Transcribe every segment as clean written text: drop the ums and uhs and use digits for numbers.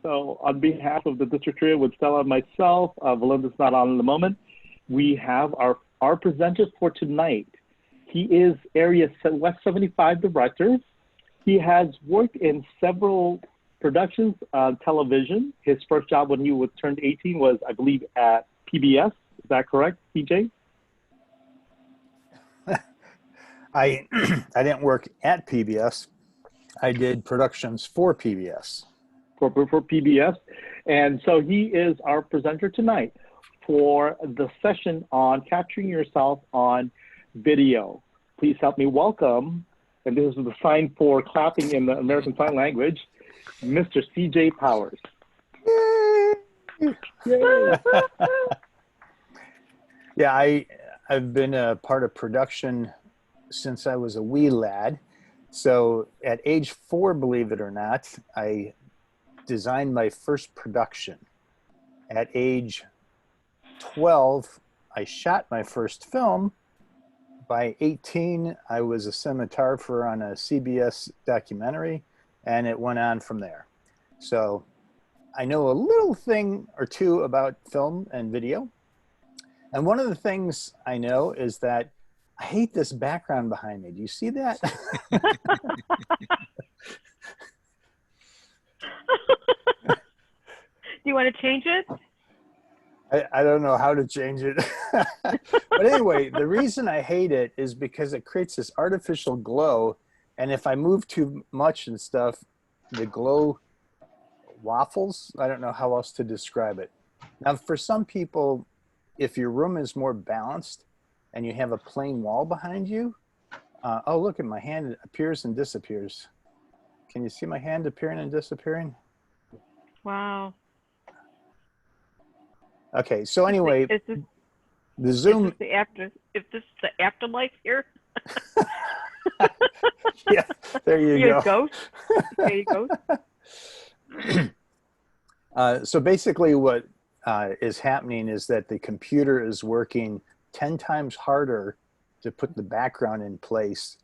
So on behalf of the district trio with Stella and myself, Valinda's not on in the moment, we have our presenter for tonight. He is Area West 75 director. He has worked in several productions on television. His first job when he was turned 18 was, I believe, at PBS. Is that correct, PJ? I didn't work at PBS. I did productions for PBS. For PBS. And so he is our presenter tonight for the session on capturing yourself on video. Please help me welcome, and this is the sign for clapping in the American Sign Language, Mr. CJ Powers. Yay! Yay! Yeah, I've been a part of production since I was a wee lad. So at age 4, believe it or not, I designed my first production. At age 12, I shot my first film. By 18, I was a cinematographer on a CBS documentary, and it went on from there. So I know a little thing or two about film and video. And one of the things I know is that I hate this background behind me. Do you see that? Do you want to change it? I don't know how to change it. But anyway, the reason I hate it is because it creates this artificial glow. And if I move too much and stuff, the glow waffles. I don't know how else to describe it. Now, for some people, if your room is more balanced and you have a plain wall behind you, oh, look at my hand, it appears and disappears. Can you see my hand appearing and disappearing? Wow. Okay, so anyway, the Zoom. If this is the afterlife here. Yeah, there you go. Ghost. There you go. So basically what is happening is that the computer is working 10 times harder to put the background in place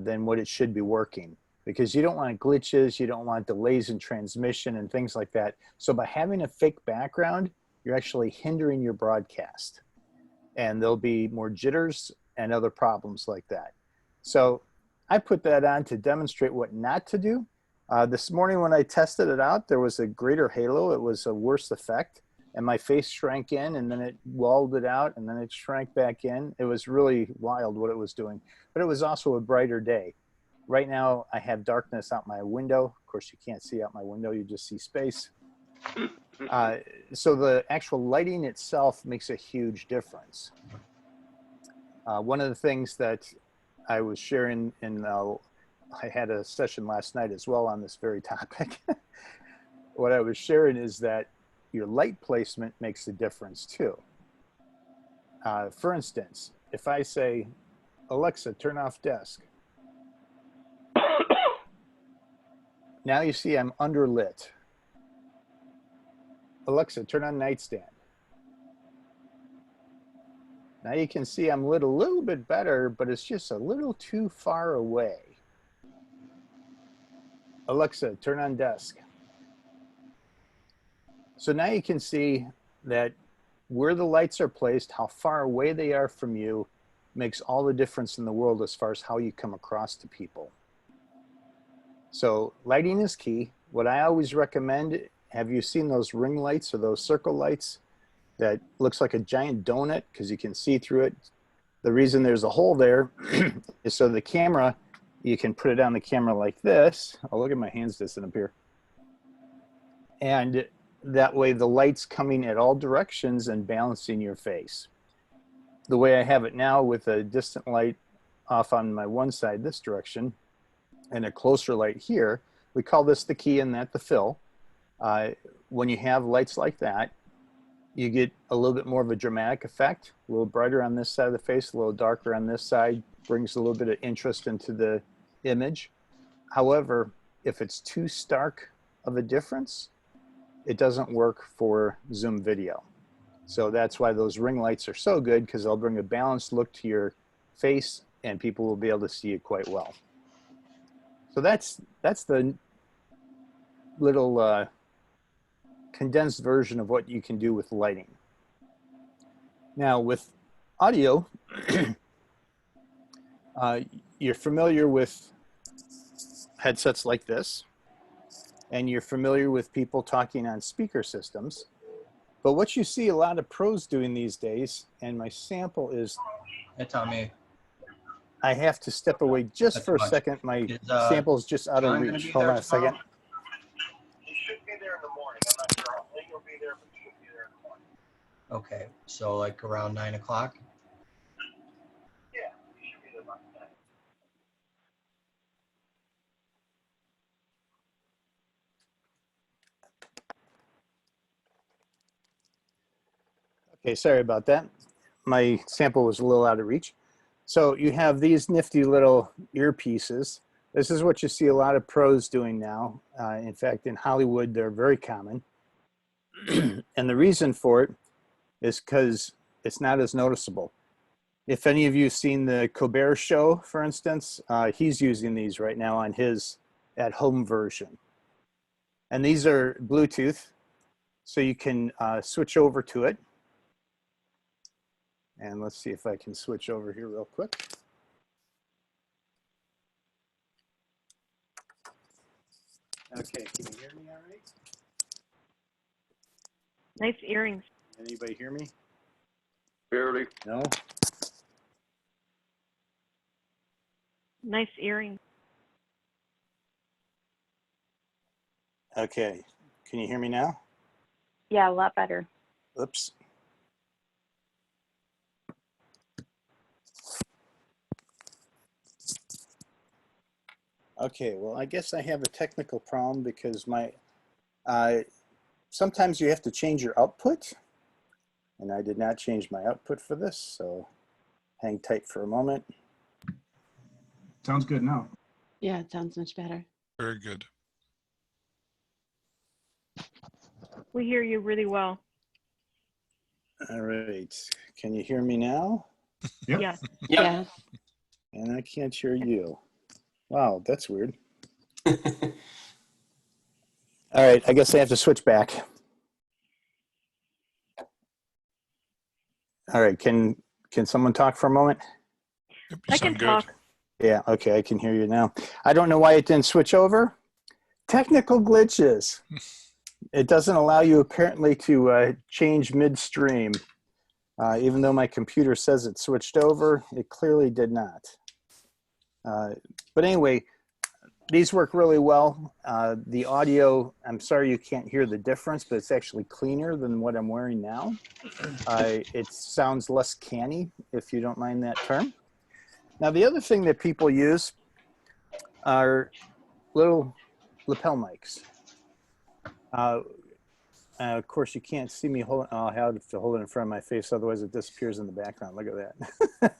than what it should be working, because you don't want glitches, you don't want delays in transmission and things like that. So by having a fake background, you're actually hindering your broadcast, and there'll be more jitters and other problems like that. So I put that on to demonstrate what not to do. This morning when I tested it out, there was a greater halo. It was a worse effect, and my face shrank in, and then it walled it out, and then it shrank back in. It was really wild what it was doing, but it was also a brighter day. Right now I have darkness out my window. Of course, you can't see out my window, you just see space. So the actual lighting itself makes a huge difference. One of the things that I was sharing I had a session last night as well on this very topic. What I was sharing is that your light placement makes a difference too. For instance, if I say, Alexa, turn off desk. Now you see I'm underlit. Alexa, turn on nightstand. Now you can see I'm lit a little bit better, but it's just a little too far away. Alexa, turn on desk. So now you can see that where the lights are placed, how far away they are from you, makes all the difference in the world as far as how you come across to people. So lighting is key. What I always recommend, have you seen those ring lights or those circle lights that looks like a giant donut because you can see through it? The reason there's a hole there is so the camera, you can put it on the camera like this. Oh, look at my hands distant up here. And that way the light's coming at all directions and balancing your face. The way I have it now with a distant light off on my one side this direction and a closer light here, we call this the key and that the fill. When you have lights like that, you get a little bit more of a dramatic effect, a little brighter on this side of the face, a little darker on this side, brings a little bit of interest into the image. However, if it's too stark of a difference, it doesn't work for Zoom video. So that's why those ring lights are so good, because they'll bring a balanced look to your face and people will be able to see you quite well. So that's the little condensed version of what you can do with lighting. Now with audio, you're familiar with headsets like this, and you're familiar with people talking on speaker systems. But what you see a lot of pros doing these days, and my sample is, Hey, Tommy. I have to step away just That's for a much. second. My Is, sample's just out of John gonna reach. be Hold there on a second. tomorrow? He should be there in the morning. I'm not sure how late he'll be there, but he should be there in the morning. Okay, so like around 9 o'clock? Yeah, he should be there by then. Okay, sorry about that. My sample was a little out of reach. So you have these nifty little earpieces. This is what you see a lot of pros doing now. In fact, in Hollywood, they're very common. And the reason for it is because it's not as noticeable. If any of you have seen the Colbert Show, for instance, he's using these right now on his at-home version. And these are Bluetooth, so you can switch over to it. And let's see if I can switch over here real quick. Okay, can you hear me all right? Nice earrings. Anybody hear me? Barely. No? Nice earrings. Okay, can you hear me now? Yeah, a lot better. Oops. Okay, well, I guess I have a technical problem because my, sometimes you have to change your output, and I did not change my output for this, so hang tight for a moment. Sounds good now. Yeah, it sounds much better. Very good. We hear you really well. All right, can you hear me now? Yep. Yes. Yeah. And I can't hear you. Wow, that's weird. All right, I guess I have to switch back. All right, can someone talk for a moment? Yep, you I can sound good. talk. Yeah, okay, I can hear you now. I don't know why it didn't switch over. Technical glitches. It doesn't allow you apparently to change midstream. Even though my computer says it switched over, it clearly did not. But anyway, these work really well. The audio, I'm sorry you can't hear the difference, but it's actually cleaner than what I'm wearing now. It sounds less canny, if you don't mind that term. Now, the other thing that people use are little lapel mics. Of course, you can't see me hold. I'll have to hold it in front of my face, otherwise it disappears in the background. Look at that.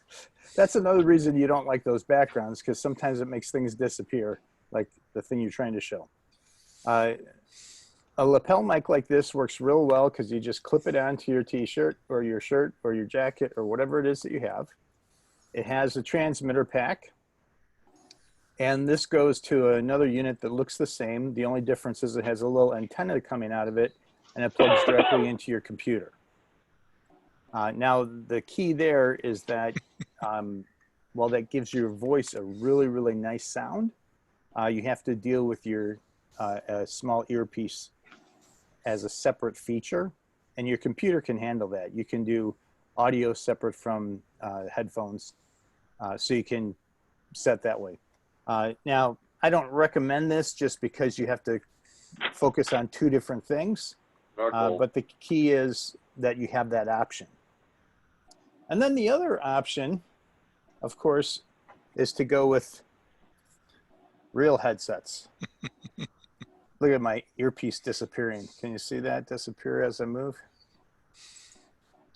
That's another reason you don't like those backgrounds, because sometimes it makes things disappear, like the thing you're trying to show. A lapel mic like this works real well because you just clip it onto your t-shirt or your shirt or your jacket or whatever it is that you have. It has a transmitter pack. And this goes to another unit that looks the same. The only difference is it has a little antenna coming out of it, and it plugs directly into your computer. Now, the key there is that while that gives your voice a really, really nice sound, you have to deal with your a small earpiece as a separate feature, and your computer can handle that. You can do audio separate from headphones, so you can set that way. Now, I don't recommend this just because you have to focus on two different things, but the key is that you have that option. And then the other option, of course, is to go with real headsets. Look at my earpiece disappearing. Can you see that disappear as I move?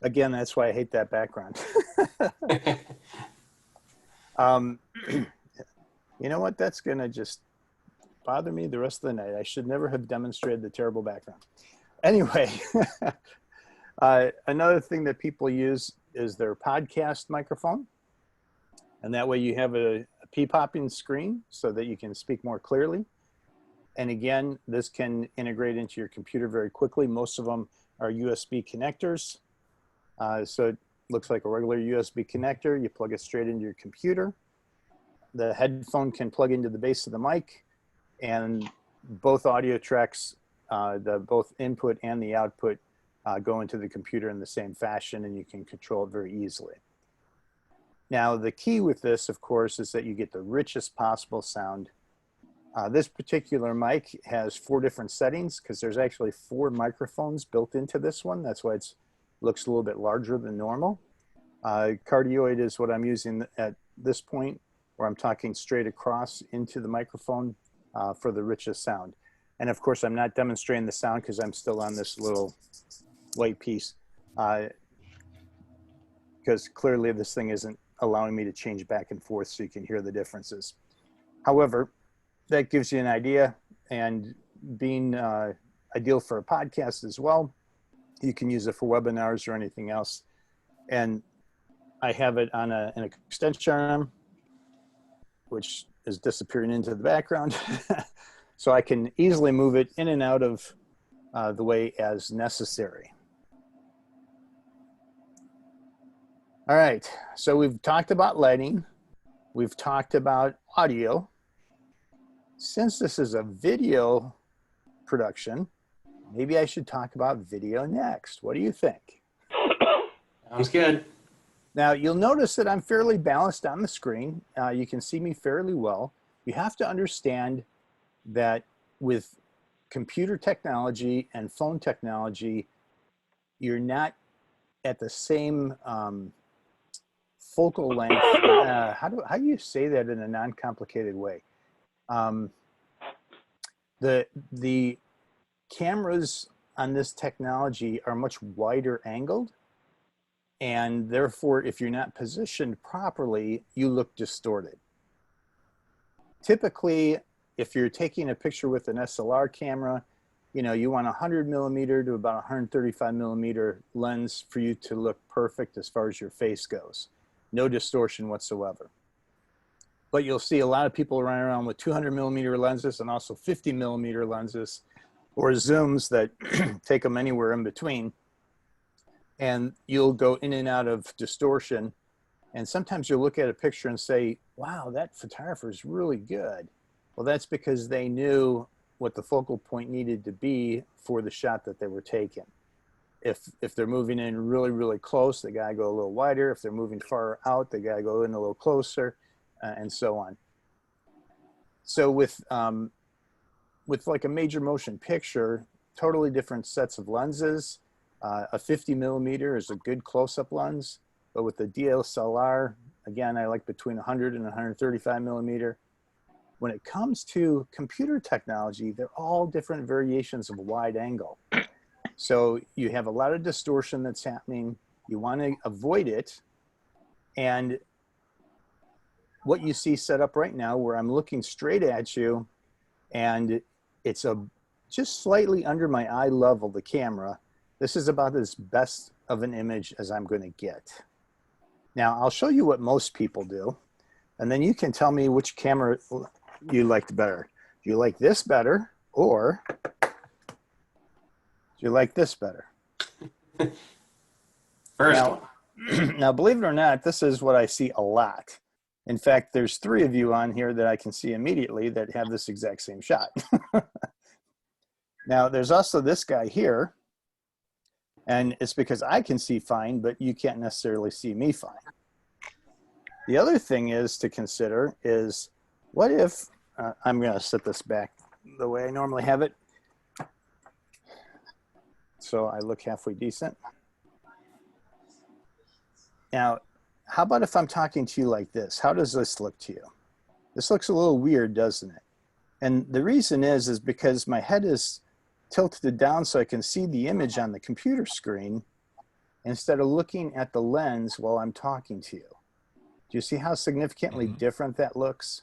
Again, that's why I hate that background. You know what? That's going to just bother me the rest of the night. I should never have demonstrated the terrible background. Anyway, another thing that people use is their podcast microphone. And that way you have a pee-popping screen so that you can speak more clearly. And again, this can integrate into your computer very quickly. Most of them are USB connectors. So it looks like a regular USB connector. You plug it straight into your computer. The headphone can plug into the base of the mic, and both audio tracks, the both input and the output go into the computer in the same fashion, and you can control it very easily. Now, the key with this, of course, is that you get the richest possible sound. This particular mic has 4 different settings because there's actually 4 microphones built into this one. That's why it looks a little bit larger than normal. Cardioid is what I'm using at this point, where I'm talking straight across into the microphone for the richest sound. And of course, I'm not demonstrating the sound because I'm still on this little white piece, because clearly this thing isn't allowing me to change back and forth so you can hear the differences. However, that gives you an idea, and being ideal for a podcast as well. You can use it for webinars or anything else. And I have it on an extension arm, which is disappearing into the background. So I can easily move it in and out of the way as necessary. All right, so we've talked about lighting. We've talked about audio. Since this is a video production, maybe I should talk about video next. What do you think? Sounds good. Now, you'll notice that I'm fairly balanced on the screen. You can see me fairly well. You have to understand that with computer technology and phone technology, you're not at the same focal length. How do you say that in a non-complicated way? The cameras on this technology are much wider angled, and therefore, if you're not positioned properly, you look distorted. Typically, if you're taking a picture with an SLR camera, you want a 100 millimeter to about 135 millimeter lens for you to look perfect as far as your face goes. No distortion whatsoever. But you'll see a lot of people running around with 200 millimeter lenses and also 50 millimeter lenses, or zooms that take them anywhere in between. And you'll go in and out of distortion. And sometimes you'll look at a picture and say, wow, that photographer is really good. Well, that's because they knew what the focal point needed to be for the shot that they were taking. If they're moving in really, really close, they gotta go a little wider. If they're moving far out, they gotta go in a little closer, and so on. So with like a major motion picture, totally different sets of lenses. A 50 millimeter is a good close-up lens, but with the DSLR, again, I like between 100 and 135 millimeter. When it comes to computer technology, they're all different variations of wide angle. So you have a lot of distortion that's happening. You want to avoid it. And what you see set up right now, where I'm looking straight at you, and it's just slightly under my eye level, the camera. This is about as best of an image as I'm going to get. Now, I'll show you what most people do, and then you can tell me which camera you liked better. Do you like this better, or do you like this better? First Now, one. now, believe it or not, this is what I see a lot. In fact, there's 3 of you on here that I can see immediately that have this exact same shot. Now, there's also this guy here, and it's because I can see fine, but you can't necessarily see me fine. The other thing is to consider is, what if, I'm going to set this back the way I normally have it, so I look halfway decent. Now, how about if I'm talking to you like this? How does this look to you? This looks a little weird, doesn't it? And the reason is because my head is tilted down so I can see the image on the computer screen instead of looking at the lens while I'm talking to you. Do you see how significantly different that looks?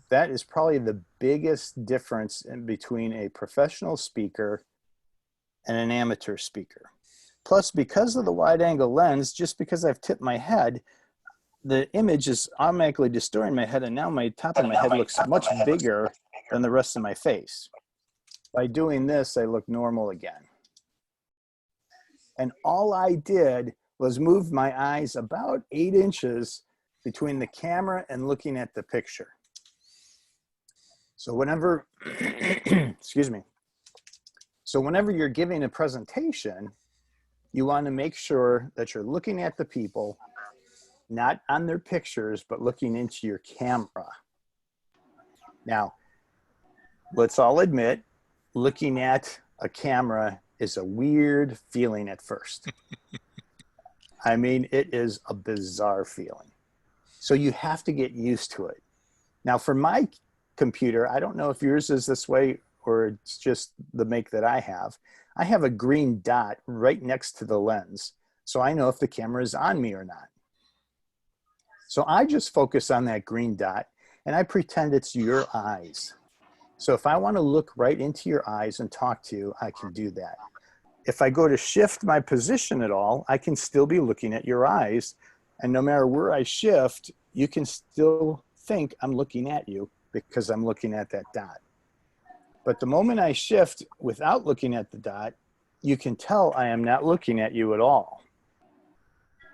That is probably the biggest difference in between a professional speaker and an amateur speaker. Plus, because of the wide angle lens, just because I've tipped my head, the image is automatically distorting my head, and now my top of my head looks much bigger than the rest of my face. By doing this, I look normal again. And all I did was move my eyes about 8 inches between the camera and looking at the picture. So whenever, excuse me. So whenever you're giving a presentation, you want to make sure that you're looking at the people, not on their pictures, but looking into your camera. Now, let's all admit, looking at a camera is a weird feeling at first. I mean, it is a bizarre feeling. So you have to get used to it. Now, for my computer, I don't know if yours is this way or it's just the make that I have a green dot right next to the lens. So I know if the camera is on me or not. So I just focus on that green dot and I pretend it's your eyes. So if I want to look right into your eyes and talk to you, I can do that. If I go to shift my position at all, I can still be looking at your eyes. And no matter where I shift, you can still think I'm looking at you because I'm looking at that dot. But the moment I shift without looking at the dot, you can tell I am not looking at you at all.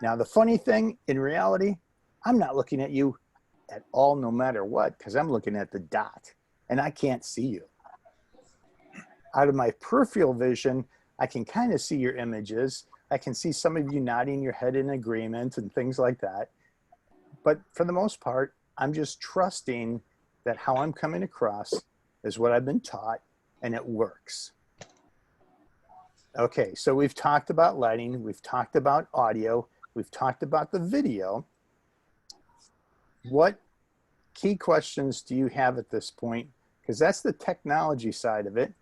Now, the funny thing, in reality, I'm not looking at you at all no matter what, because I'm looking at the dot and I can't see you. Out of my peripheral vision, I can kind of see your images. I can see some of you nodding your head in agreement and things like that. But for the most part, I'm just trusting that how I'm coming across is what I've been taught and it works. Okay, so we've talked about lighting, we've talked about audio, we've talked about the video. What key questions do you have at this point? Because that's the technology side of it.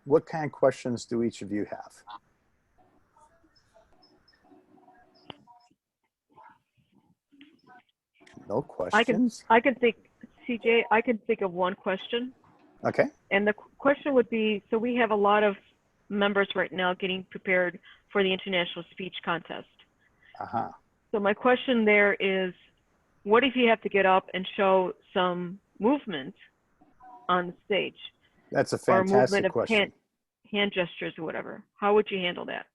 What kind of questions do each of you have? No questions? I can think, CJ, I can think of one question. Okay. And the question would be, so we have a lot of members right now getting prepared for the International Speech Contest. Uh-huh. So my question there is, what if you have to get up and show some movement on the stage? That's a or movement fantastic of question. hand gestures or whatever? How would you handle that?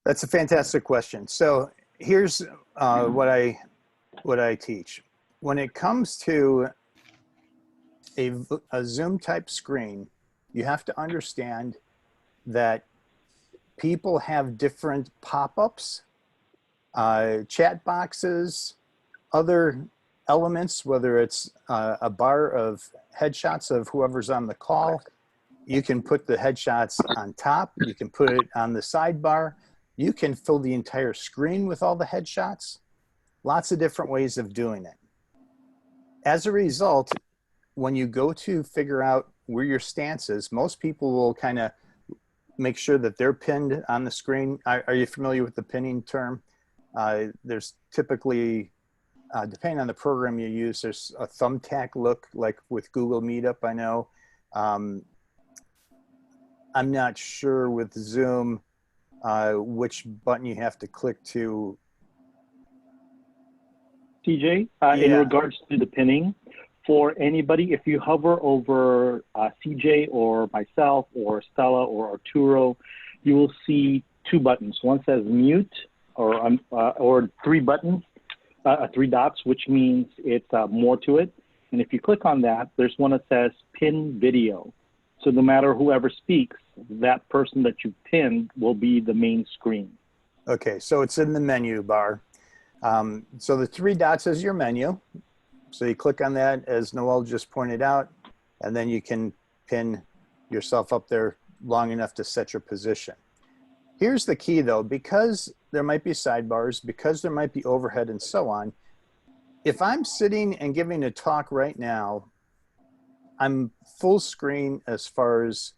That's a fantastic question. So here's what I teach. When it comes to a Zoom type screen, you have to understand that people have different pop-ups, chat boxes, other elements, whether it's a bar of headshots of whoever's on the call. You can put the headshots on top. You can put it on the sidebar. You can fill the entire screen with all the headshots. Lots of different ways of doing it. As a result, when you go to figure out where your stance is, most people will kind of make sure that they're pinned on the screen. Are you familiar with the pinning term? There's typically, depending on the program you use, there's a thumbtack look, like with Google Meetup, I know. I'm not sure with Zoom which button you have to click to. TJ, in regards to the pinning, for anybody, if you hover over CJ or myself or Stella or Arturo, you will see two buttons. One says mute or three buttons, three dots, which means it's more to it. And if you click on that, there's one that says pin video. So no matter whoever speaks, that person that you pinned will be the main screen. Okay, so it's in the menu bar. So the three dots is your menu. So you click on that, as Noel just pointed out, and then you can pin yourself up there long enough to set your position. Here's the key though, because there might be sidebars, because there might be overhead and so on, if I'm sitting and giving a talk right now, I'm full screen as far as,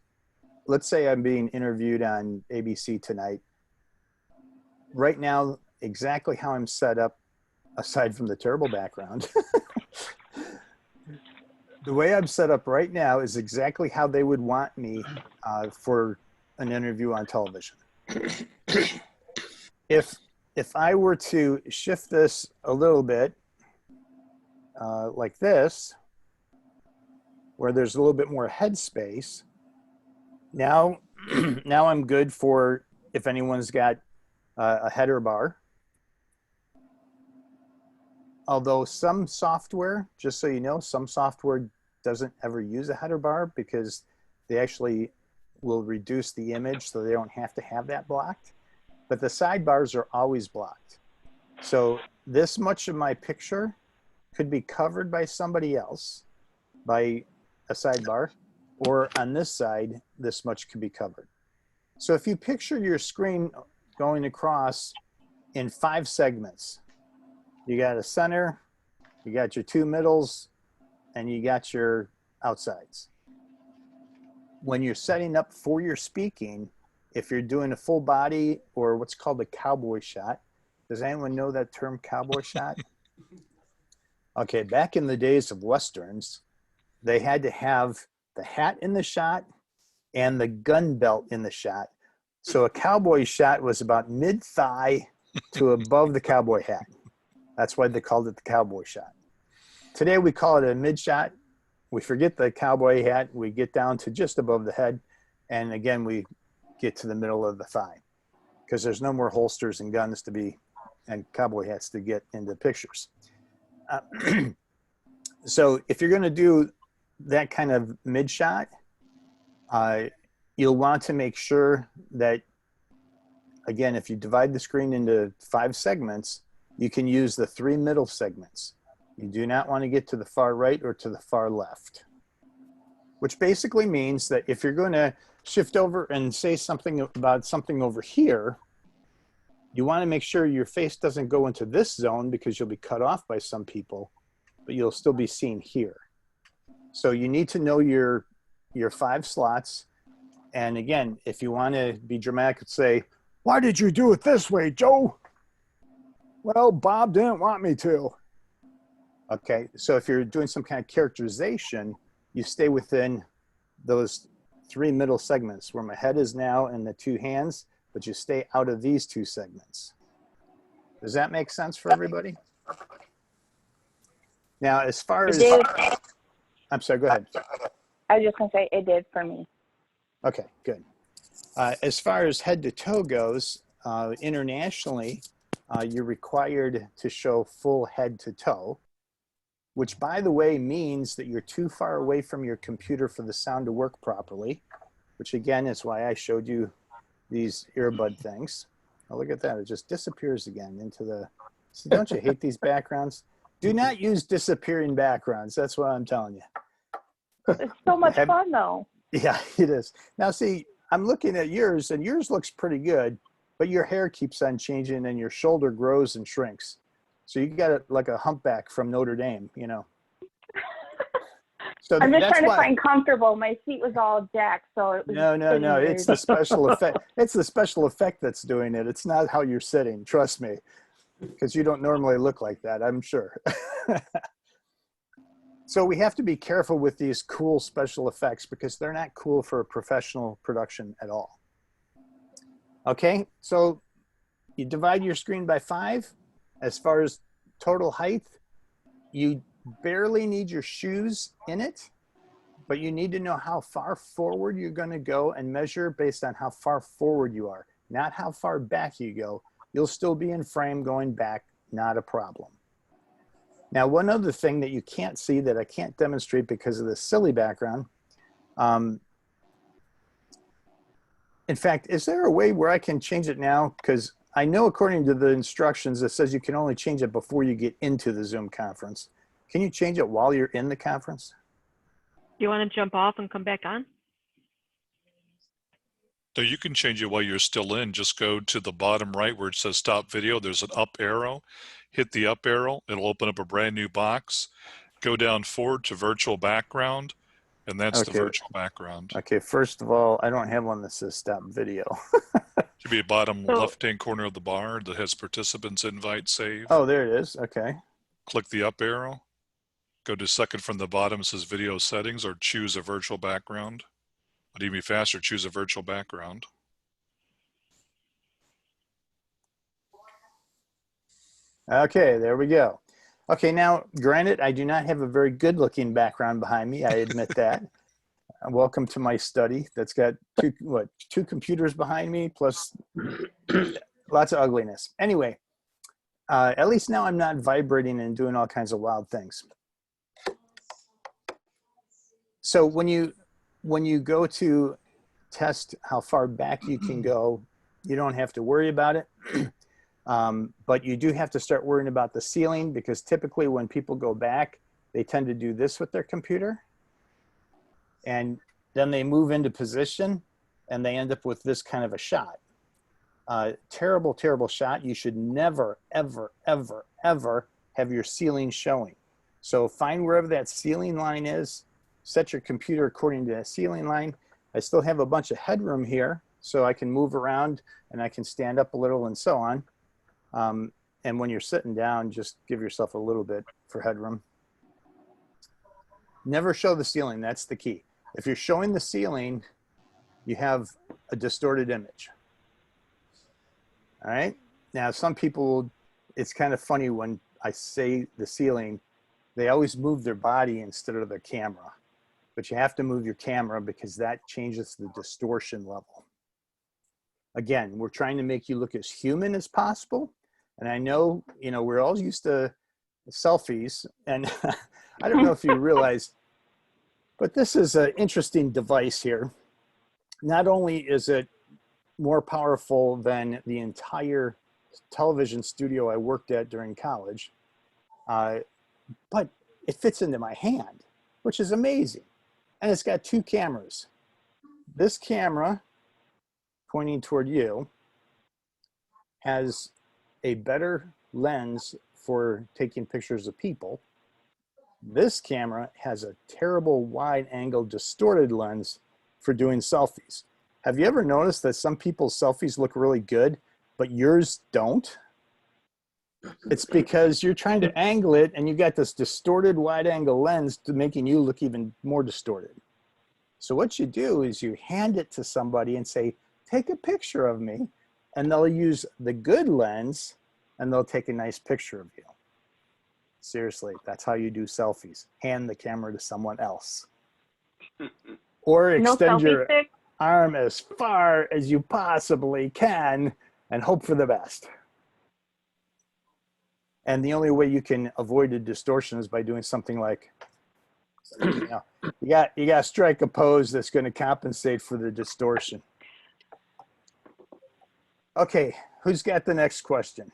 let's say I'm being interviewed on ABC tonight. Right now, exactly how I'm set up, aside from the terrible background, the way I'm set up right now is exactly how they would want me for an interview on television. If I were to shift this a little bit like this, where there's a little bit more head space. Now, now I'm good for if anyone's got a header bar. Although some software, just so you know, some software doesn't ever use a header bar because they actually will reduce the image so they don't have to have that blocked. But the sidebars are always blocked. So this much of my picture could be covered by somebody else, by a sidebar, or on this side, this much could be covered. So if you picture your screen going across in 5 segments, you got a center, you got your 2 middles, and you got your outsides. When you're setting up for your speaking, if you're doing a full body or what's called a cowboy shot, does anyone know that term, cowboy shot? Okay, back in the days of Westerns, they had to have the hat in the shot and the gun belt in the shot. So a cowboy shot was about mid-thigh to above the cowboy hat. That's why they called it the cowboy shot. Today we call it a mid shot. We forget the cowboy hat. We get down to just above the head. And again, we get to the middle of the thigh because there's no more holsters and guns to be, and cowboy hats to get into pictures. So if you're going to do that kind of mid shot, you'll want to make sure that, again, if you divide the screen into 5 segments, you can use the 3 middle segments. You do not want to get to the far right or to the far left, which basically means that if you're going to shift over and say something about something over here, you want to make sure your face doesn't go into this zone because you'll be cut off by some people, but you'll still be seen here. So you need to know your 5 slots. And again, if you want to be dramatic, say, "Why did you do it this way, Joe?" "Well, Bob didn't want me to." Okay, so if you're doing some kind of characterization, you stay within those 3 middle segments where my head is now and the 2 hands, but you stay out of these 2 segments. Does that make sense for everybody? Now, as far as... I'm sorry, go ahead. I was just going to say it did for me. Okay, good. As far as head to toe goes, internationally, you're required to show full head to toe, which, by the way, means that you're too far away from your computer for the sound to work properly, which again is why I showed you these earbud things. Oh, look at that. It just disappears again into the... See, don't you hate these backgrounds? Do not use disappearing backgrounds. That's what I'm telling you. It's so much fun, though. Yeah, it is. Now, see, I'm looking at yours, and yours looks pretty good, but your hair keeps on changing, and your shoulder grows and shrinks. So you got it like a humpback from Notre Dame, you know. So I'm just trying to find comfortable. My seat was all jacked, so it was... No. It's the special effect. It's the special effect that's doing it. It's not how you're sitting. Trust me, because you don't normally look like that, I'm sure. So we have to be careful with these cool special effects because they're not cool for a professional production at all. Okay, so you divide your screen by 5. As far as total height, you barely need your shoes in it, but you need to know how far forward you're going to go and measure based on how far forward you are, not how far back you go. You'll still be in frame going back, not a problem. Now, one other thing that you can't see that I can't demonstrate because of this silly background. In fact, is there a way where I can change it now? Because I know according to the instructions, it says you can only change it before you get into the Zoom conference. Can you change it while you're in the conference? Do you want to jump off and come back on? No, you can change it while you're still in. Just go to the bottom right where it says stop video. There's an up arrow. Hit the up arrow. It'll open up a brand new box. Go down forward to virtual background, and that's the virtual background. Okay, first of all, I don't have one that says stop video. Should be a bottom left-hand corner of the bar that has participants invite save. Oh, there it is. Okay. Click the up arrow. Go to second from the bottom. It says video settings or choose a virtual background. But even faster, choose a virtual background. Okay, there we go. Okay, now, granted, I do not have a very good-looking background behind me. I admit that. Welcome to my study that's got two computers behind me, plus lots of ugliness. Anyway, at least now I'm not vibrating and doing all kinds of wild things. So when you go to test how far back you can go, you don't have to worry about it. But you do have to start worrying about the ceiling, because typically when people go back, they tend to do this with their computer. And then they move into position and they end up with this kind of a shot. Terrible, terrible shot. You should never, ever, ever, ever have your ceiling showing. So find wherever that ceiling line is, set your computer according to that ceiling line. I still have a bunch of headroom here, so I can move around and I can stand up a little and so on. And when you're sitting down, just give yourself a little bit for headroom. Never show the ceiling, that's the key. If you're showing the ceiling, you have a distorted image. All right, now some people, it's kind of funny when I say the ceiling, they always move their body instead of their camera. But you have to move your camera because that changes the distortion level. Again, we're trying to make you look as human as possible. And I know, we're all used to selfies, and I don't know if you realize, but this is an interesting device here. Not only is it more powerful than the entire television studio I worked at during college, but it fits into my hand, which is amazing. And it's got two cameras. This camera pointing toward you has a better lens for taking pictures of people. This camera has a terrible wide angle distorted lens for doing selfies. Have you ever noticed that some people's selfies look really good, but yours don't? It's because you're trying to angle it and you got this distorted wide angle lens to making you look even more distorted. So what you do is you hand it to somebody and say, take a picture of me, and they'll use the good lens and they'll take a nice picture of you. Seriously, that's how you do selfies. Hand the camera to someone else. Or extend your arm as far as you possibly can and hope for the best. And the only way you can avoid a distortion is by doing something like, you got to strike a pose that's going to compensate for the distortion. Okay, who's got the next question?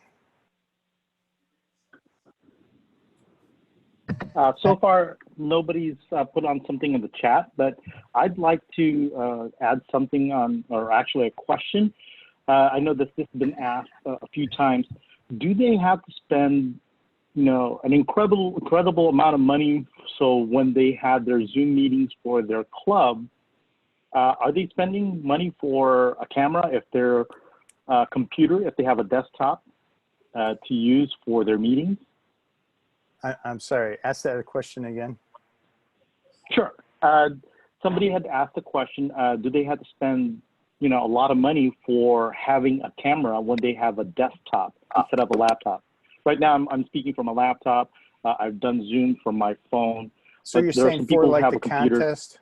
So far, nobody's put on something in the chat, but I'd like to add something on, or actually a question. I know that this has been asked a few times. Do they have to spend, an incredible amount of money? So when they have their Zoom meetings for their club, are they spending money for a camera if their computer, if they have a desktop to use for their meetings? I'm sorry, ask that a question again. Sure. Somebody had asked the question, do they have to spend, a lot of money for having a camera when they have a desktop instead of a laptop? Right now, I'm speaking from a laptop. I've done Zoom from my phone. So you're saying for like the contest?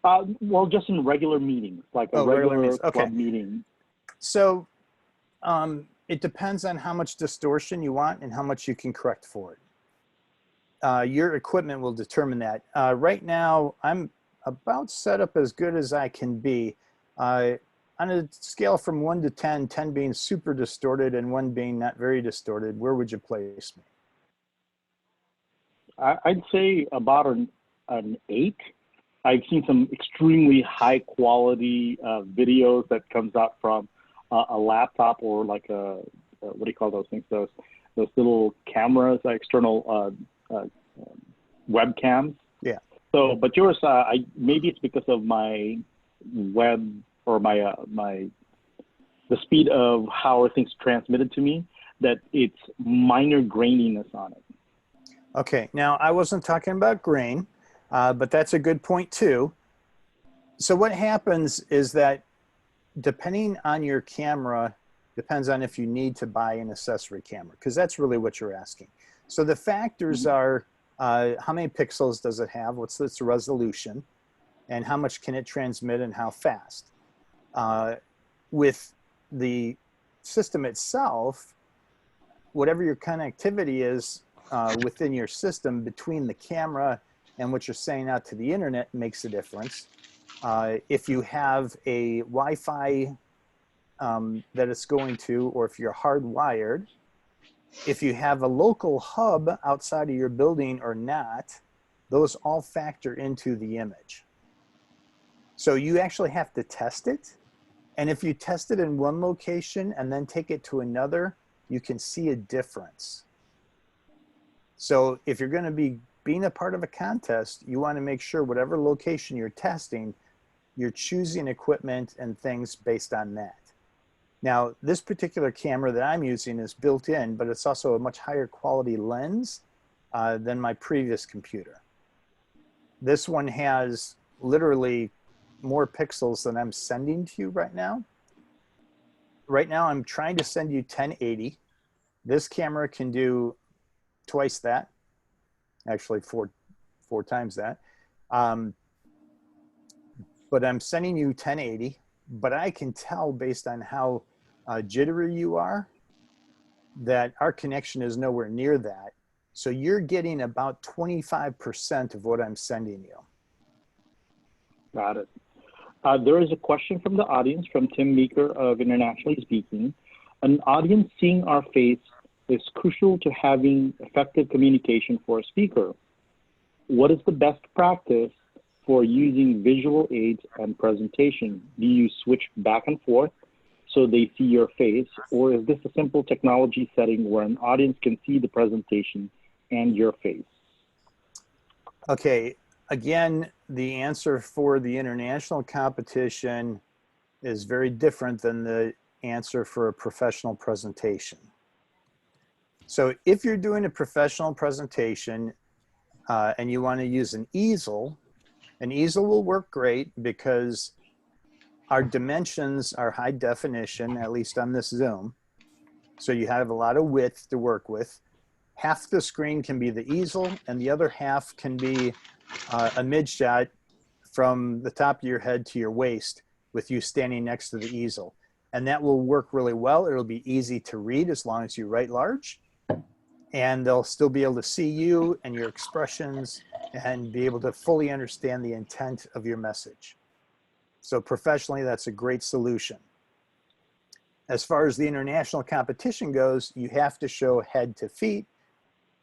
Well, just in regular meetings, like a regular club meeting. So it depends on how much distortion you want and how much you can correct for it. Your equipment will determine that. Right now, I'm about set up as good as I can be. On a scale from 1 to 10, 10 being super distorted and 1 being not very distorted, where would you place me? I'd say about an 8. I've seen some extremely high quality videos that comes out from a laptop or like what do you call those things? Those little cameras, external webcams. Yeah. So, but yours, maybe it's because of my web or the speed of how things transmitted to me, that it's minor graininess on it. Okay, now I wasn't talking about grain, but that's a good point too. So what happens is that depending on your camera, depends on if you need to buy an accessory camera, because that's really what you're asking. So the factors are how many pixels does it have? What's its resolution? And how much can it transmit and how fast? With the system itself, whatever your connectivity is within your system between the camera and what you're saying out to the internet makes a difference. If you have a Wi-Fi that it's going to, or if you're hardwired, if you have a local hub outside of your building or not, those all factor into the image. So you actually have to test it. And if you test it in one location and then take it to another, you can see a difference. So if you're going to be being a part of a contest, you want to make sure whatever location you're testing, you're choosing equipment and things based on that. Now, this particular camera that I'm using is built in, but it's also a much higher quality lens than my previous computer. This one has literally more pixels than I'm sending to you right now. Right now, I'm trying to send you 1080. This camera can do twice that, actually four times that. But I'm sending you 1080, but I can tell based on how jittery you are that our connection is nowhere near that. So you're getting about 25% of what I'm sending you. Got it. There is a question from the audience from Tim Meeker of Internationally Speaking. An audience seeing our face is crucial to having effective communication for a speaker. What is the best practice for using visual aids and presentation? Do you switch back and forth so they see your face, or is this a simple technology setting where an audience can see the presentation and your face? Okay, again, the answer for the international competition is very different than the answer for a professional presentation. So if you're doing a professional presentation and you want to use an easel will work great because our dimensions are high definition, at least on this Zoom. So you have a lot of width to work with. Half the screen can be the easel and the other half can be a mid shot from the top of your head to your waist with you standing next to the easel. And that will work really well. It'll be easy to read as long as you write large. And they'll still be able to see you and your expressions and be able to fully understand the intent of your message. So professionally, that's a great solution. As far as the international competition goes, you have to show head to feet.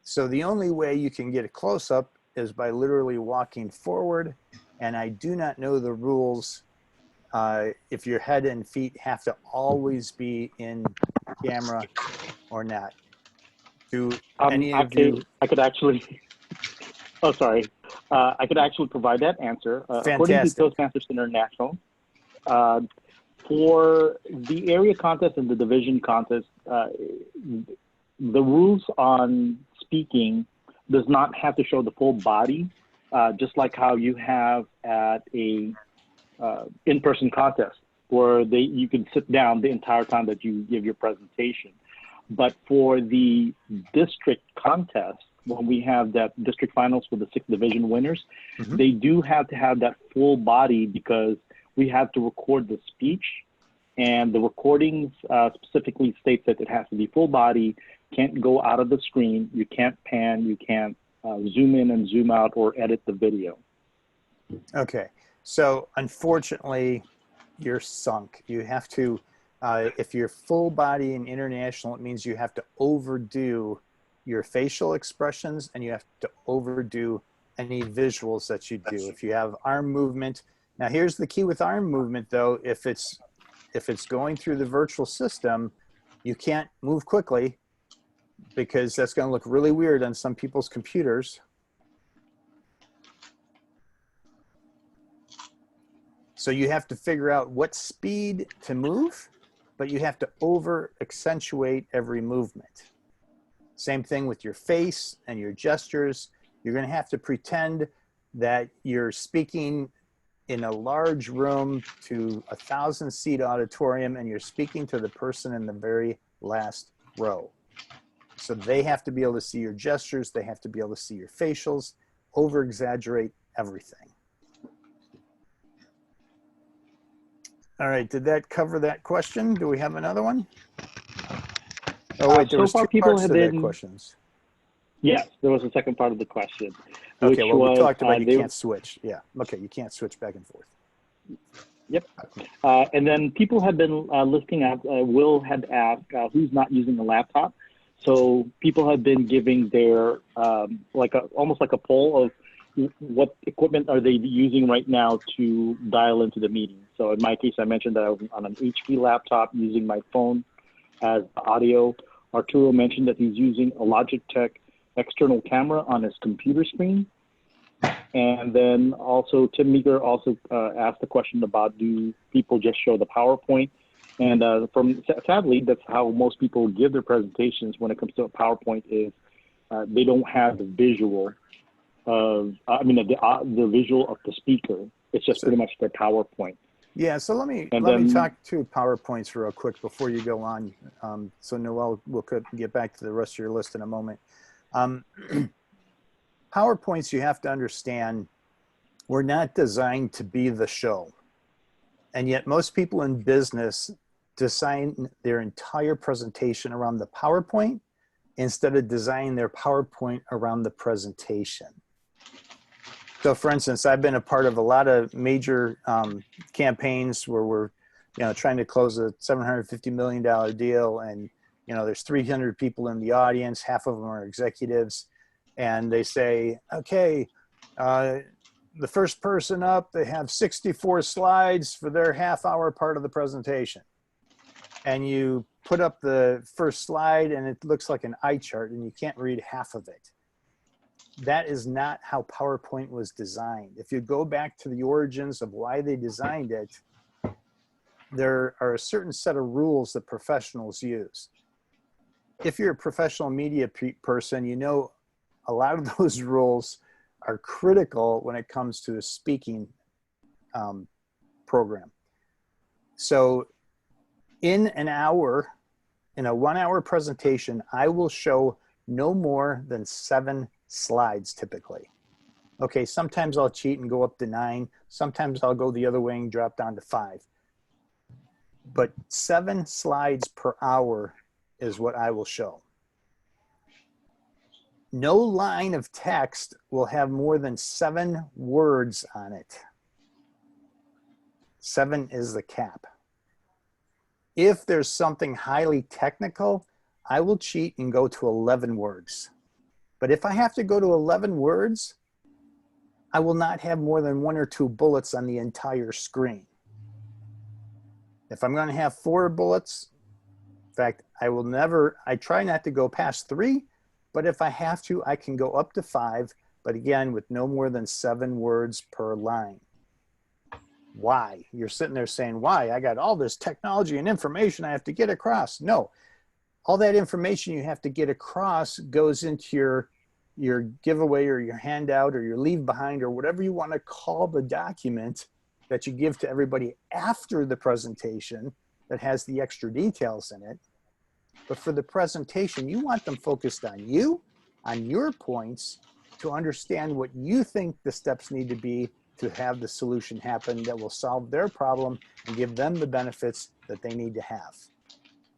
So the only way you can get a close-up is by literally walking forward. And I do not know the rules if your head and feet have to always be in camera or not. Do any of you? I could actually, oh, sorry. I could actually provide that answer. According to Toastmasters International, for the area contest and the division contest, the rules on speaking does not have to show the full body, just like how you have at a in-person contest where you can sit down the entire time that you give your presentation. But for the district contest, when we have that district finals for the 6 division winners, they do have to have that full body because we have to record the speech, and the recordings specifically states that it has to be full body, can't go out of the screen, you can't pan, you can't zoom in and zoom out or edit the video. Okay, so unfortunately, you're sunk. You have to, if you're full body and international, it means you have to overdo your facial expressions and you have to overdo any visuals that you do. If you have arm movement, now here's the key with arm movement though, if it's going through the virtual system, you can't move quickly because that's going to look really weird on some people's computers. So you have to figure out what speed to move, but you have to over accentuate every movement. Same thing with your face and your gestures. You're going to have to pretend that you're speaking in a large room to a 1,000-seat auditorium and you're speaking to the person in the very last row. So they have to be able to see your gestures. They have to be able to see your facials, over-exaggerate everything. All right, did that cover that question? Do we have another one? Oh, wait, there So was far, two people parts have to that been. questions. Yes, there was a second part of the question, Okay, which well, we was talked about you they, can't switch. Yeah, okay, you can't switch back and forth. Yep. And then people have been listing out, Will had asked who's not using a laptop. So people have been giving their, almost like a poll of what equipment are they using right now to dial into the meeting. So in my case, I mentioned that I was on an HP laptop using my phone as audio. Arturo mentioned that he's using a Logitech external camera on his computer screen. And then also Tim Meeker also asked the question about, do people just show the PowerPoint? And sadly, that's how most people give their presentations when it comes to a PowerPoint is they don't have the visual of, the visual of the speaker. It's just pretty much their PowerPoint. Yeah, so let me talk to PowerPoints real quick before you go on. So Noel, we'll get back to the rest of your list in a moment. PowerPoints, you have to understand, were not designed to be the show. And yet most people in business design their entire presentation around the PowerPoint instead of designing their PowerPoint around the presentation. So for instance, I've been a part of a lot of major campaigns where we're trying to close a $750 million deal, and there's 300 people in the audience, half of them are executives, and they say, okay, the first person up, they have 64 slides for their half-hour part of the presentation. And you put up the first slide and it looks like an eye chart and you can't read half of it. That is not how PowerPoint was designed. If you go back to the origins of why they designed it, there are a certain set of rules that professionals use. If you're a professional media person, a lot of those rules are critical when it comes to a speaking program. So in an hour, in a 1 hour presentation, I will show no more than 7 slides typically. Okay, sometimes I'll cheat and go up to 9. Sometimes I'll go the other way and drop down to 5. But 7 slides per hour is what I will show. No line of text will have more than 7 words on it. 7 is the cap. If there's something highly technical, I will cheat and go to 11 words. But if I have to go to 11 words, I will not have more than 1 or 2 bullets on the entire screen. If I'm going to have 4 bullets, in fact, I try not to go past 3, but if I have to, I can go up to 5, but again, with no more than 7 words per line. Why? You're sitting there saying, why? I got all this technology and information I have to get across. No, all that information you have to get across goes into your giveaway or your handout or your leave behind or whatever you want to call the document that you give to everybody after the presentation that has the extra details in it. But for the presentation, you want them focused on you, on your points, to understand what you think the steps need to be to have the solution happen that will solve their problem and give them the benefits that they need to have.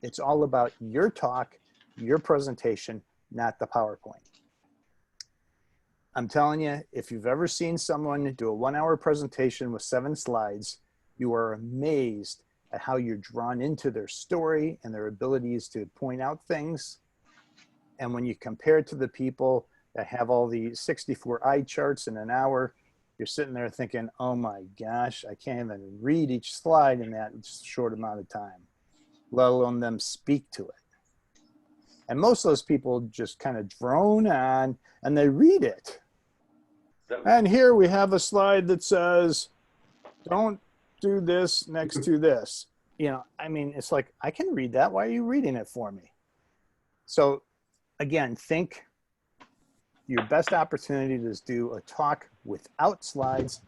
It's all about your talk, your presentation, not the PowerPoint. I'm telling you, if you've ever seen someone do a 1 hour presentation with 7 slides, you are amazed at how you're drawn into their story and their abilities to point out things. And when you compare it to the people that have all the 64 eye charts in an hour, you're sitting there thinking, oh my gosh, I can't even read each slide in that short amount of time, let alone them speak to it. And most of those people just kind of drone on and they read it. And here we have a slide that says, don't do this next to this. It's like, I can read that. Why are you reading it for me? So again, think your best opportunity is do a talk without slides,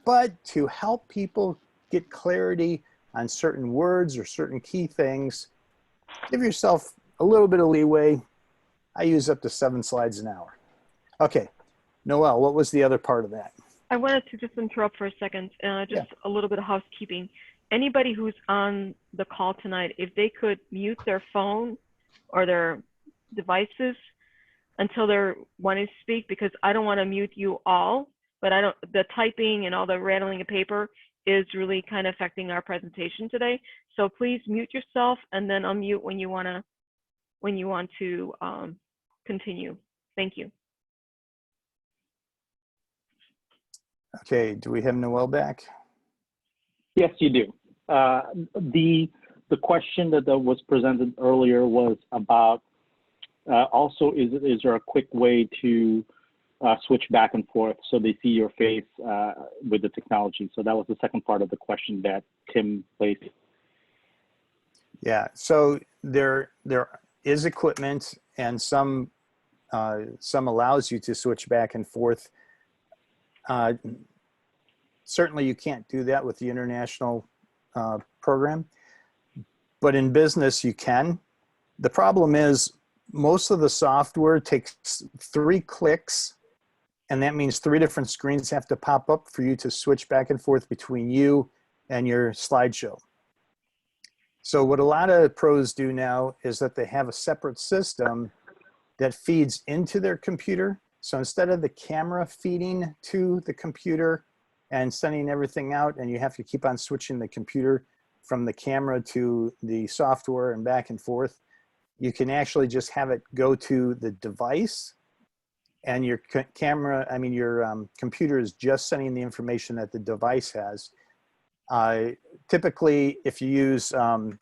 but to help people get clarity on certain words or certain key things, give yourself a little bit of leeway, I use up to 7 slides an hour. Okay, Noelle, what was the other part of that? I wanted to just interrupt for a second, just a little bit of housekeeping. Anybody who's on the call tonight, if they could mute their phone or their devices until they're wanting to speak, because I don't want to mute you all, but the typing and all the rattling of paper is really kind of affecting our presentation today. So please mute yourself and then unmute when you want to continue. Thank you. Okay, do we have Noelle back? Yes, you do. The question that was presented earlier was about also is there a quick way to switch back and forth so they see your face with the technology? So that was the second part of the question that Tim placed. Yeah, so there is equipment, and some allows you to switch back and forth. Certainly you can't do that with the international program, but in business you can. The problem is most of the software takes 3 clicks, and that means 3 different screens have to pop up for you to switch back and forth between you and your slideshow. So what a lot of pros do now is that they have a separate system that feeds into their computer. So instead of the camera feeding to the computer and sending everything out, and you have to keep on switching the computer from the camera to the software and back and forth, you can actually just have it go to the device, and your computer is just sending the information that the device has. Typically, if you use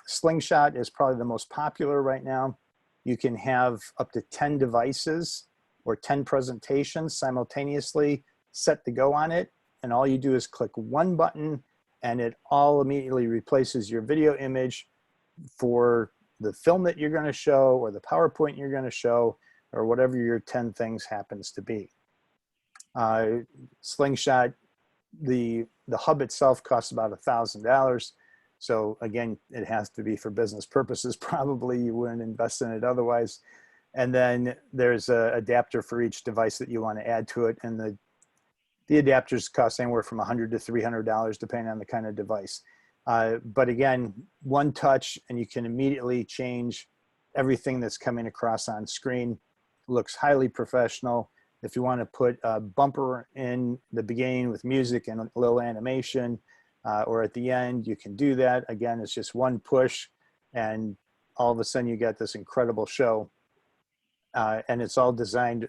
Slingshot is probably the most popular right now. You can have up to 10 devices or 10 presentations simultaneously set to go on it. And all you do is click one button and it all immediately replaces your video image for the film that you're going to show or the PowerPoint you're going to show or whatever your 10 things happens to be. Slingshot, the hub itself costs about $1,000. So again, it has to be for business purposes. Probably you wouldn't invest in it otherwise. And then there's an adapter for each device that you want to add to it. And the adapters cost anywhere from $100 to $300 depending on the kind of device. But again, one touch and you can immediately change everything that's coming across on screen. Looks highly professional. If you want to put a bumper in the beginning with music and a little animation, or at the end, you can do that. Again, it's just one push and all of a sudden you get this incredible show. And it's all designed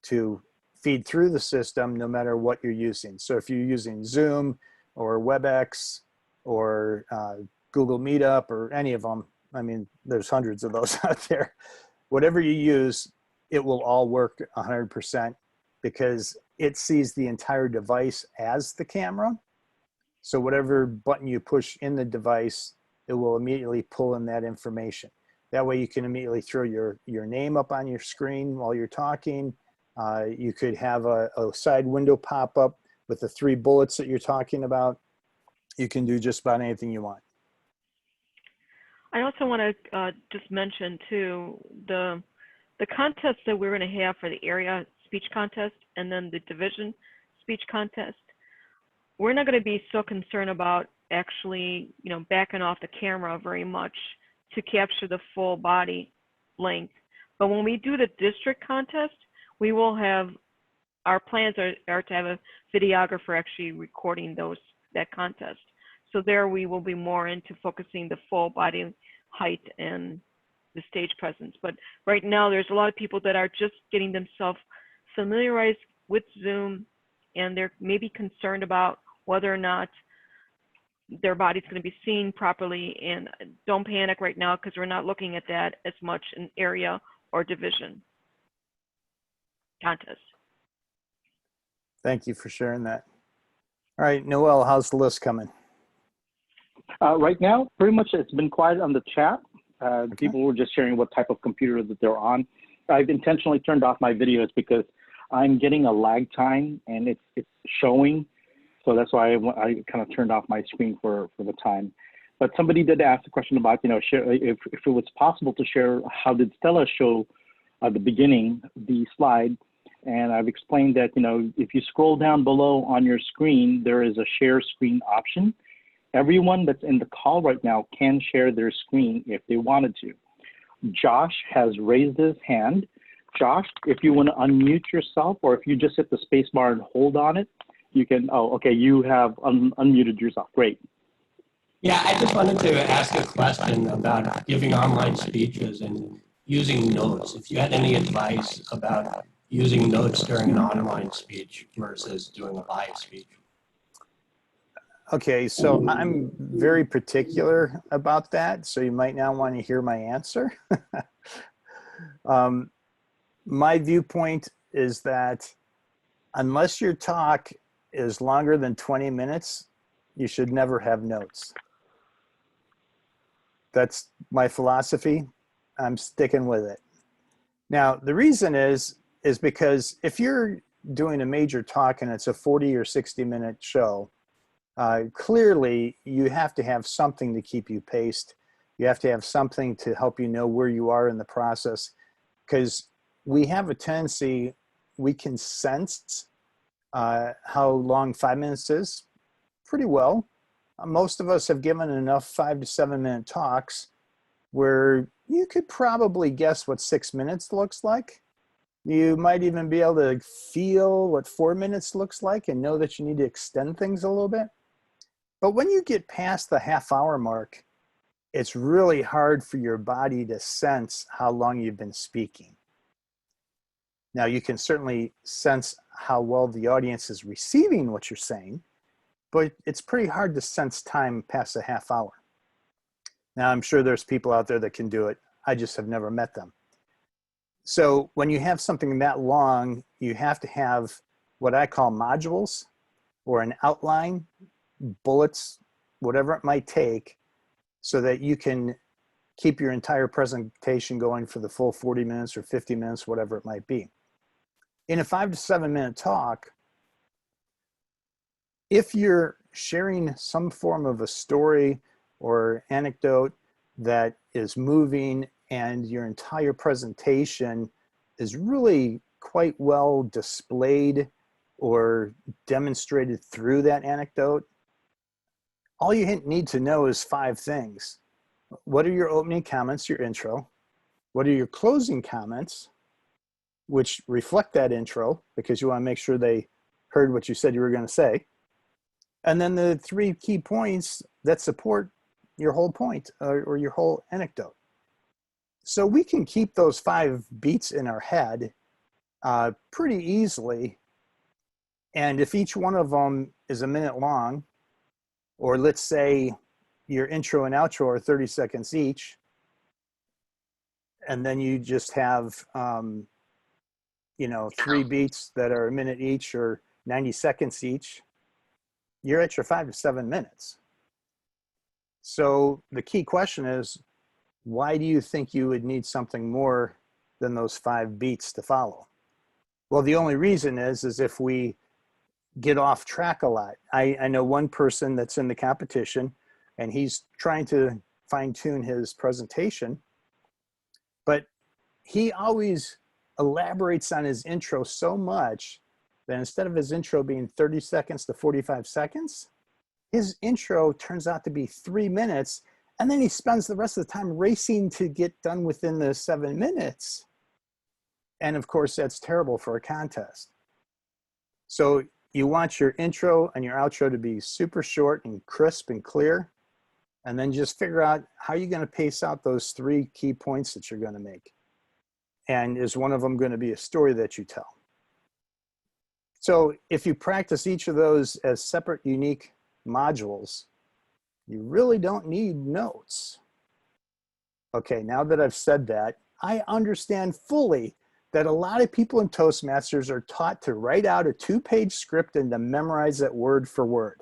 to feed through the system no matter what you're using. So if you're using Zoom or WebEx or Google Meetup or any of them, I mean, there's hundreds of those out there. Whatever you use, it will all work 100% because it sees the entire device as the camera. So whatever button you push in the device, it will immediately pull in that information. That way you can immediately throw your name up on your screen while you're talking. You could have a side window pop up with the 3 bullets that you're talking about. You can do just about anything you want. I also want to just mention too, the contest that we're going to have for the area speech contest and then the division speech contest. We're not going to be so concerned about actually, backing off the camera very much to capture the full body length. But when we do the district contest, we will have, our plans are to have a videographer actually recording that contest. So there we will be more into focusing the full body height and the stage presence. But right now there's a lot of people that are just getting themselves familiarized with Zoom, and they're maybe concerned about whether or not their body's going to be seen properly. And don't panic right now because we're not looking at that as much in area or division contest. Thank you for sharing that. All right, Noelle, how's the list coming? Right now, pretty much it's been quiet on the chat. People were just sharing what type of computer that they're on. I've intentionally turned off my videos because I'm getting a lag time and it's showing. So that's why I kind of turned off my screen for the time. But somebody did ask a question about, share, if it was possible to share how did Stella show at the beginning, the slide, and I've explained that, you know, if you scroll down below on your screen, there is a share screen option. Everyone that's in the call right now can share their screen if they wanted to. Josh has raised his hand. Josh, if you want to unmute yourself, or if you just hit the space bar and hold on it, you can, oh, okay, you have unmuted yourself. Great. Yeah, I just wanted to ask a question about giving online speeches and using notes. If you had any advice about using notes during an online speech versus doing a live speech. Okay, so I'm very particular about that, so you might not want to hear my answer. My viewpoint is that unless your talk is longer than 20 minutes, you should never have notes. That's my philosophy. I'm sticking with it. Now, the reason is because if you're doing a major talk and it's a 40 or 60-minute show, clearly you have to have something to keep you paced. You have to have something to help you know where you are in the process, because we have a tendency, we can sense how long 5 minutes is pretty well. Most of us have given enough 5 to 7 minute talks where you could probably guess what 6 minutes looks like. You might even be able to feel what 4 minutes looks like and know that you need to extend things a little bit. But when you get past the half-hour mark, it's really hard for your body to sense how long you've been speaking. Now, you can certainly sense how well the audience is receiving what you're saying, but it's pretty hard to sense time past a half hour. Now, I'm sure there's people out there that can do it. I just have never met them. So when you have something that long, you have to have what I call modules, or an outline, bullets, whatever it might take, so that you can keep your entire presentation going for the full 40 minutes or 50 minutes, whatever it might be. In a 5 to 7 minute talk, if you're sharing some form of a story or anecdote that is moving and your entire presentation is really quite well displayed or demonstrated through that anecdote, all you need to know is 5 things. What are your opening comments, your intro? What are your closing comments, which reflect that intro, because you want to make sure they heard what you said you were going to say? And then the 3 key points that support your whole point or your whole anecdote. So we can keep those 5 beats in our head pretty easily. And if each one of them is a minute long, or let's say your intro and outro are 30 seconds each, and then you just have, 3 beats that are a minute each or 90 seconds each, you're at your 5 to 7 minutes. So the key question is, why do you think you would need something more than those 5 beats to follow? Well, the only reason is if we get off track a lot. I know one person that's in the competition, and he's trying to fine tune his presentation, but he always elaborates on his intro so much that instead of his intro being 30 seconds to 45 seconds, his intro turns out to be 3 minutes, and then he spends the rest of the time racing to get done within the 7 minutes. And of course, that's terrible for a contest. So you want your intro and your outro to be super short and crisp and clear, and then just figure out how you're going to pace out those 3 key points that you're going to make. And is one of them going to be a story that you tell? So if you practice each of those as separate, unique modules, you really don't need notes. Okay, now that I've said that, I understand fully that a lot of people in Toastmasters are taught to write out a 2-page script and to memorize it word for word.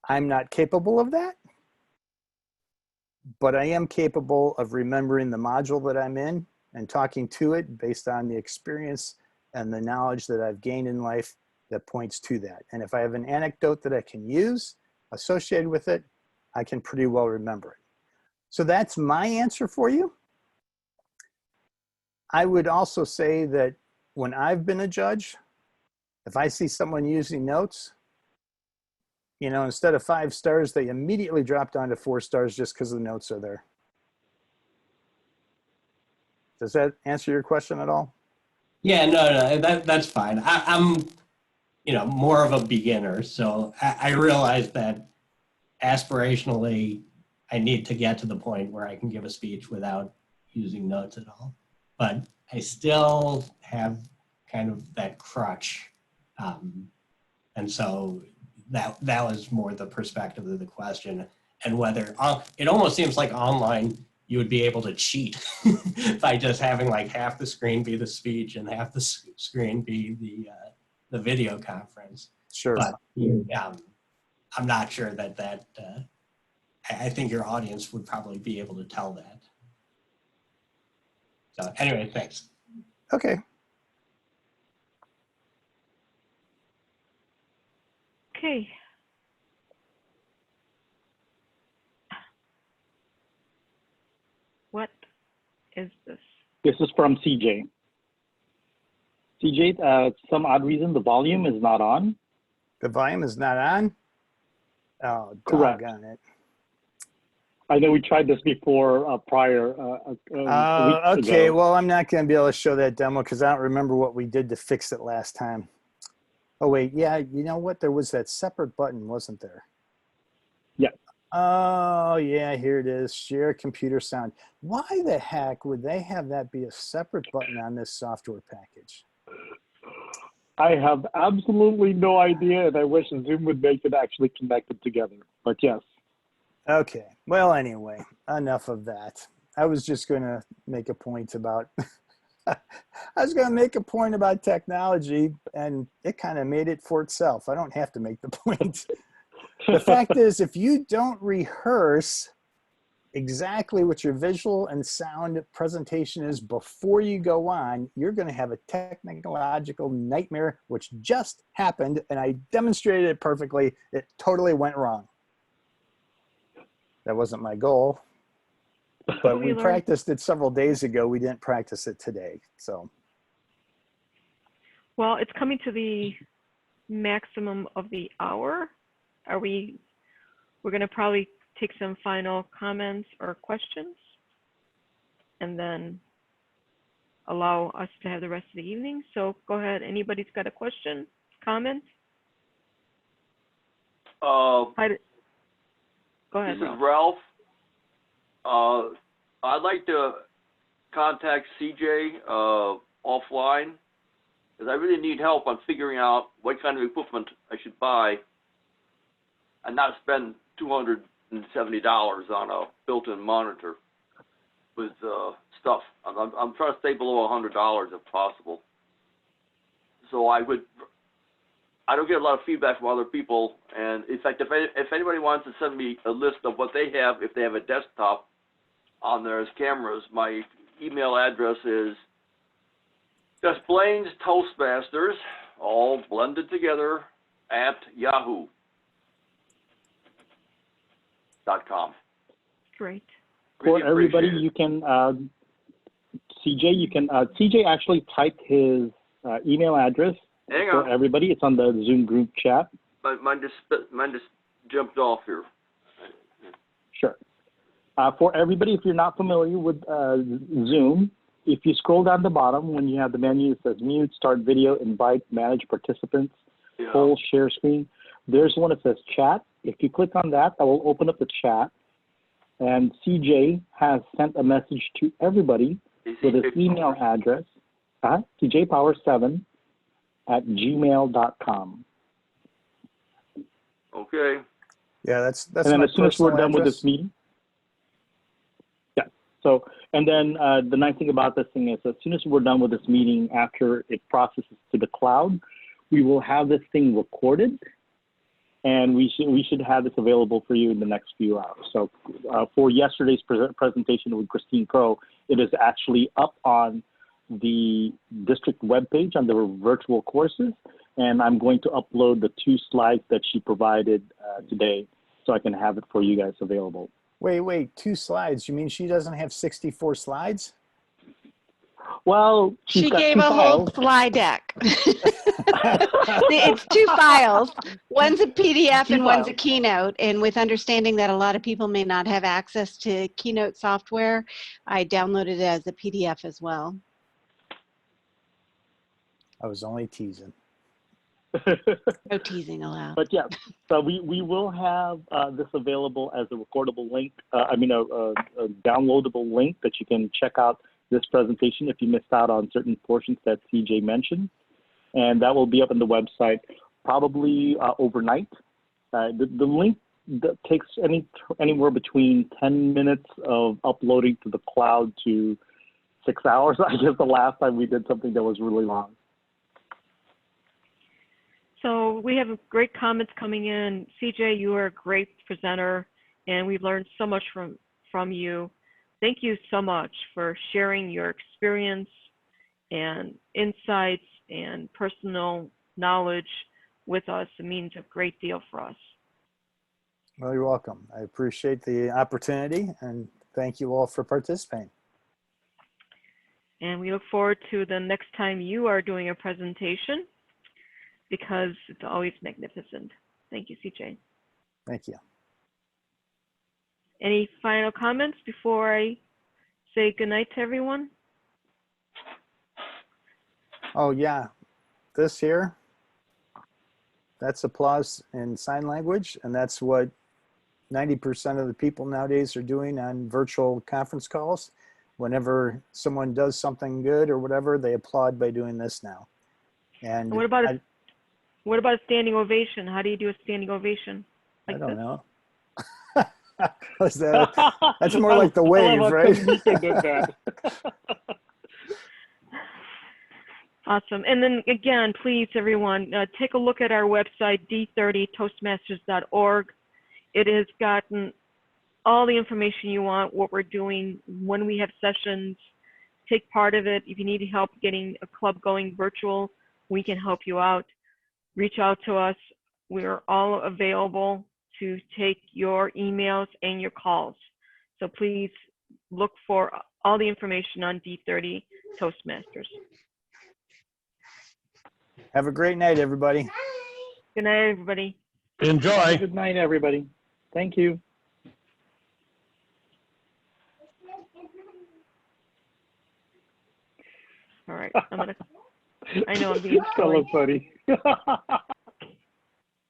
I'm not capable of that, but I am capable of remembering the module that I'm in and talking to it based on the experience and the knowledge that I've gained in life that points to that. And if I have an anecdote that I can use associated with it, I can pretty well remember it. So that's my answer for you. I would also say that when I've been a judge, if I see someone using notes, you know, instead of 5 stars, they immediately drop down to 4 stars just because the notes are there. Does that answer your question at all? Yeah, no, that's fine. I'm, you know, more of a beginner, so I realize that aspirationally, I need to get to the point where I can give a speech without using notes at all. But I still have kind of that crutch. And so that was more the perspective of the question, and whether it almost seems like online you would be able to cheat by just having like half the screen be the speech and half the screen be the video conference. Sure. But I'm not sure that I think your audience would probably be able to tell that. So anyway, thanks. Okay. Okay. What is this? This is from CJ. CJ, some odd reason the volume is not on. The volume is not on? Oh, Correct. doggone it. I know we tried this before prior. Okay, ago. well, I'm not going to be able to show that demo because I don't remember what we did to fix it last time. Oh, wait, yeah, you know what? There was that separate button, wasn't there? Yeah. Oh, yeah, here it is. Share computer sound. Why the heck would they have that be a separate button on this software package? I have absolutely no idea, and I wish Zoom would make it actually connected together. But yes. Okay, well, anyway, enough of that. I was just going to make a point about I was going to make a point about technology, and it kind of made it for itself. I don't have to make the point. The fact is, if you don't rehearse exactly what your visual and sound presentation is before you go on, you're going to have a technological nightmare, which just happened, and I demonstrated it perfectly. It totally went wrong. That wasn't my goal. But we practiced it several days ago. We didn't practice it today. So, well, it's coming to the maximum of the hour. We're going to probably take some final comments or questions and then allow us to have the rest of the evening. So go ahead. Anybody's got a question, comment? Go ahead. This is Ralph. I'd like to contact CJ offline because I really need help on figuring out what kind of equipment I should buy and not spend $270 on a built-in monitor with stuff. I'm trying to stay below $100 if possible. So I don't get a lot of feedback from other people, and in fact, if anybody wants to send me a list of what they have, if they have a desktop on their cameras, my email address is just Blaine's Toastmasters, all blended together, at yahoo.com. Great. For everybody, you can, CJ actually typed his email address. Hang for on. everybody. It's on the Zoom group chat. Mine just jumped off here. Sure. For everybody, if you're not familiar with Zoom, if you scroll down the bottom when you have the menu that says mute, start video, invite, manage participants, full share screen, there's one that says chat. If you click on that, that will open up the chat. And CJ has sent a message to everybody with his email address, cjpower7@gmail.com. Okay. Yeah, that's and then my as soon as we're done personal with address. this meeting, yeah. So, and then the nice thing about this thing is as soon as we're done with this meeting, after it processes to the cloud, we will have this thing recorded, and we should have this available for you in the next few hours. So for yesterday's presentation with Christine Crow, it is actually up on the district webpage on the virtual courses, and I'm going to upload the 2 slides that she provided today so I can have it for you guys available. Wait, 2 slides? You mean she doesn't have 64 slides? Well, She got gave two a whole files. slide deck. It's 2 files. One's a PDF Two and one's a files. Keynote. And with understanding that a lot of people may not have access to Keynote software, I downloaded it as a PDF as well. I was only teasing. No teasing allowed. But yeah, so we will have this available as a recordable link. A downloadable link that you can check out this presentation if you missed out on certain portions that CJ mentioned, and that will be up on the website probably overnight. The link that takes anywhere between 10 minutes of uploading to the cloud to 6 hours. I guess the last time we did something that was really long. So we have great comments coming in. CJ, you are a great presenter, and we've learned so much from you. Thank you so much for sharing your experience and insights and personal knowledge with us. It means a great deal for us. Well, you're welcome. I appreciate the opportunity, and thank you all for participating. And we look forward to the next time you are doing a presentation, because it's always magnificent. Thank you, CJ. Thank you. Any final comments before I say goodnight to everyone? Oh yeah, this here, that's applause in sign language, and that's what 90% of the people nowadays are doing on virtual conference calls. Whenever someone does something good or whatever, they applaud by doing this now. And what about a standing ovation? How do you do a standing ovation? I don't know. That's more like the wave, right? Awesome. And then again, please, everyone, take a look at our website, d30toastmasters.org. It has gotten all the information you want, what we're doing, when we have sessions. Take part of it. If you need help getting a club going virtual, we can help you out. Reach out to us. We're all available to take your emails and your calls. So please look for all the information on D30 Toastmasters. Have a great night, everybody. Good night, everybody. Enjoy. Good night, everybody. Thank you. All right. I know I'm being so funny.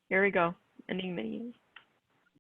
Here we go. Ending menu.